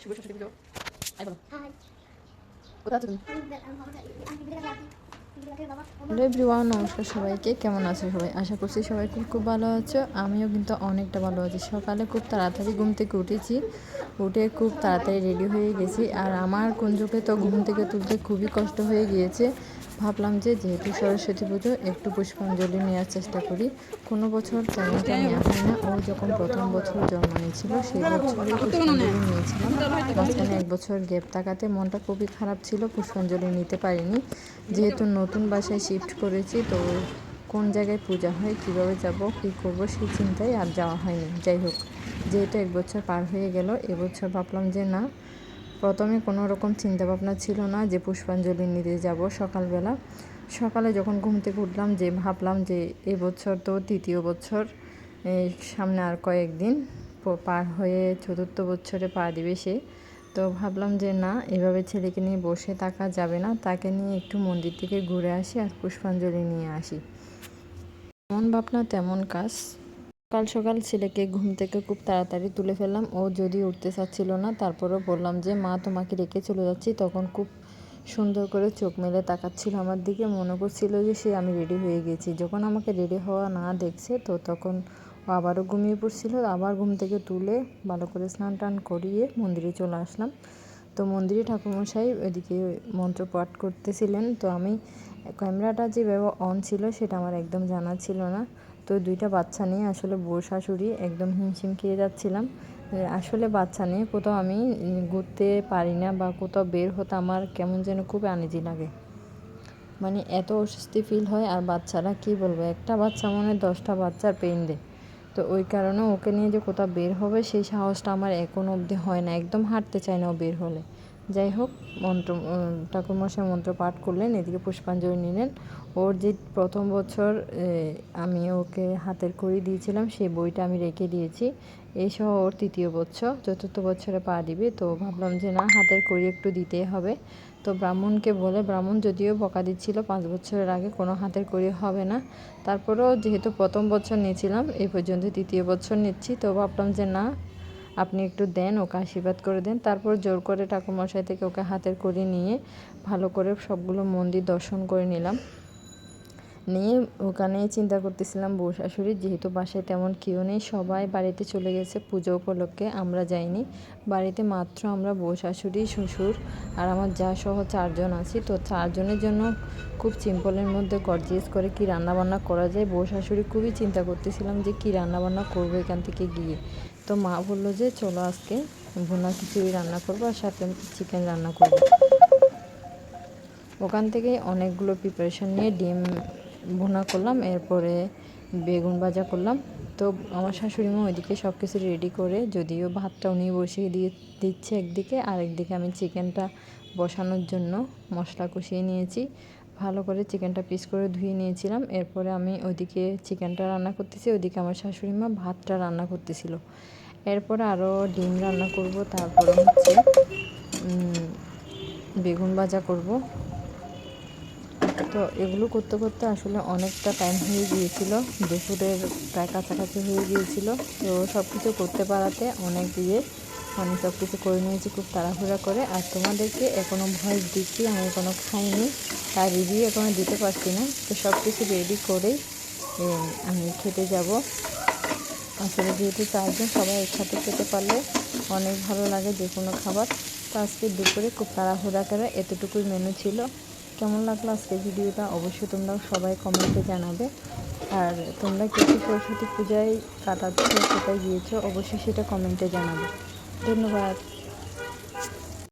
শুভ সরস্বতী পুজো। I বলো, কোথায় আছো তুমি? হ্যালো এভরিওয়ান, নমস্কার সবাইকে। কেমন আছো সবাই? আশা করছি সবাই খুব খুব ভালো আছো। আমিও কিন্তু অনেকটা ভালো আছি। সকালে খুব তাড়াতাড়ি ঘুম থেকে উঠেছি, উঠে খুব তাড়াতাড়ি রেডি হয়ে গেছি। আর আমার কুঞ্জকে তো ঘুম থেকে তুলতে খুবই কষ্ট হয়ে গিয়েছে। ভাবলাম যে যেহেতু সরস্বতী পুজো, একটু পুষ্পাঞ্জলি নেওয়ার চেষ্টা করি। কোনো বছর তেমনটা নেওয়া হয় না। ও যখন প্রথম বছর জন্ম নিয়েছিল সেই বছরই পুষ্পাঞ্জলি নিয়েছিলাম। মাঝখানে এক বছর গ্যাপ থাকাতে মনটা খুবই খারাপ ছিল, পুষ্পাঞ্জলি নিতে পারিনি। যেহেতু নতুন বাসায় শিফট করেছি, তো কোন জায়গায় পূজা হয়, কিভাবে যাব, কী করব সেই চিন্তায় আর যাওয়া হয়নি। যাই হোক, যেহেতু এক বছর পার হয়ে গেল, এবছর ভাবলাম যে না, প্রথমে কোনো রকম চিন্তাভাবনা ছিল না যে পুষ্পাঞ্জলি নিতে যাব। সকালে যখন ঘুম থেকে উঠলাম, যে ভাবলাম যে এবছর তো তৃতীয় বছর, সামনে আর কয়েকদিন পার হয়ে চতুর্থ বছরে পা দিবে সে। তো ভাবলাম যে না, এভাবে ছেলেকে নিয়ে বসে থাকা যাবে না, তাকে নিয়ে একটু মন্দির থেকে ঘুরে আসি আর পুষ্পাঞ্জলি নিয়ে আসি। যেমন ভাবনা তেমন কাজ। সকাল সকাল ছেলেকে ঘুম থেকে খুব তাড়াতাড়ি তুলে ফেললাম। ও যদি উঠতে চাচ্ছিল না, তারপরেও বললাম যে মা তোমাকে রেখে চলে যাচ্ছি। তখন খুব সুন্দর করে চোখ মেলে তাকাচ্ছিল আমার দিকে, মনে করছিল যে আমি রেডি হয়ে গেছি। যখন আমাকে রেডি হওয়া না দেখছে, তো তখন ও আবারও ঘুমিয়ে পড়ছিল। আবার ঘুম থেকে তুলে ভালো করে স্নান টান করিয়ে মন্দিরে চলে আসলাম। তো মন্দিরে ঠাকুরমশাই ওইদিকে মন্ত্র পাঠ করতেছিলেন। তো আমি ক্যামেরাটা যেভাবে অন ছিল সেটা আমার একদম জানা ছিল না। তো দুইটা বাচ্চা নিয়ে আসলে বউ শাশুড়ি একদম হিমশিম খেয়ে যাচ্ছিলাম। আসলে বাচ্চা নিয়ে কোথাও আমি ঘুরতে পারি না, বা কোথাও বের হতে আমার কেমন যেন খুব আনইজি লাগে, মানে এত অস্বস্তি ফিল হয়। আর বাচ্চারা কি বলবো, একটা বাচ্চা মনে 10টা বাচ্চার পেইন দেয়। তো ওই কারণে ওকে নিয়ে যে কোথাও বের হবে সেই সাহসটা আমার এখনও অবধি হয় না, একদম হাঁটতে চায় না ও বের হলে। যাই হোক, ঠাকুরমশাই মন্ত্র পাঠ করলেন, এদিকে পুষ্পাঞ্জলি নিলেন। ওর যে প্রথম বছর আমি ওকে হাতের খড়ি দিয়েছিলাম, সেই বইটা আমি রেখে দিয়েছি। এইসহ ওর তৃতীয় বছর, চতুর্থ বছরে পা দিবে। তো ভাবলাম যে না, হাতের খড়ি একটু দিতেই হবে। তো ব্রাহ্মণকে বলে, ব্রাহ্মণ যদিও বকা দিচ্ছিল 5 বছরের আগে কোনো হাতের খড়ি হবে না, তারপরেও যেহেতু প্রথম বছর নিয়েছিলাম, এই পর্যন্ত তৃতীয় বছর নিচ্ছি। তো ভাবলাম যে না, আপনি একটু দেন, ওকে আশীর্বাদ করে দেন। তারপর জোর করে ঠাকুরমশাই থেকে ওকে হাতের খড়ি নিয়ে ভালো করে সবগুলো মন্দির দর্শন করে নিলাম। নিয়ে ওখানে চিন্তা করতেছিলাম বউ শাশুড়ি, যেহেতু বাসায় তেমন কেউ নেই, সবাই বাড়িতে চলে গেছে পুজো উপলক্ষে, আমরা যাইনি। বাড়িতে মাত্র আমরা বউ শাশুড়ি, শ্বশুর আর আমার যা সহ 4 জন আছি। তো 4 জনের জন্য খুব সিম্পলের মধ্যে গর্জিয়াস করে কি রান্নাবান্না করা যায়, বউ শাশুড়ি খুবই চিন্তা করতেছিলাম যে কি রান্নাবান্না করবো এখান থেকে গিয়ে। তো মা বললো যে চলো আজকে ভুনা খিচুড়ি রান্না করবো আর সাথে চিকেন রান্না করবো। ওখান থেকে অনেকগুলো প্রিপারেশন নিয়ে ডিম ভুনা করলাম, এরপরে বেগুন ভাজা করলাম। তো আমার শাশুড়ি মা ওইদিকে সব কিছু রেডি করে, যদিও ভাতটা উনি বসিয়ে দিচ্ছে একদিকে, আর একদিকে আমি চিকেনটা বসানোর জন্য মশলা কষিয়ে নিয়েছি। ভালো করে চিকেনটা পিস করে ধুয়ে নিয়েছিলাম। এরপরে আমি ওইদিকে চিকেনটা রান্না করতেছি, ওইদিকে আমার শাশুড়ি মা ভাতটা রান্না করতেছিল। এরপরে আরও ডিম রান্না করব, তারপরে হচ্ছে বেগুন ভাজা করব। তো এগুলো করতে করতে আসলে অনেকটা টাইম হয়ে গিয়েছিল, দুপুরের প্রায় কাছাকাছি হয়ে গিয়েছিল। তো সব কিছু করতে পারাতে অনেক মানে সব কিছু করে নিয়েছি খুব তাড়াহুড়া করে। আর তোমাদেরকে এখনও ভয়েস দিচ্ছি, আমি এখনও খাইনি, তার রিভিউ এখনও দিতে পারছি না। তো সব কিছু রেডি করেই আমি খেতে যাব। আসলে যেহেতু 4 জন, সবাই একসাথে খেতে পারলে অনেক ভালো লাগে যে কোনো খাবার। তো আজকে দুপুরে খুব তাড়াহুড়া করে এতটুকুই মেনু ছিল। কেমন লাগলো আজকের ভিডিওটা অবশ্যই তোমরা সবাই কমেন্টে জানাবে। আর তোমরা কে কে সরস্বতী পূজায় কাটাচ্ছ, কোথায় গিয়েছো, অবশ্যই সেটা কমেন্টে জানাবে। ধন্যবাদ।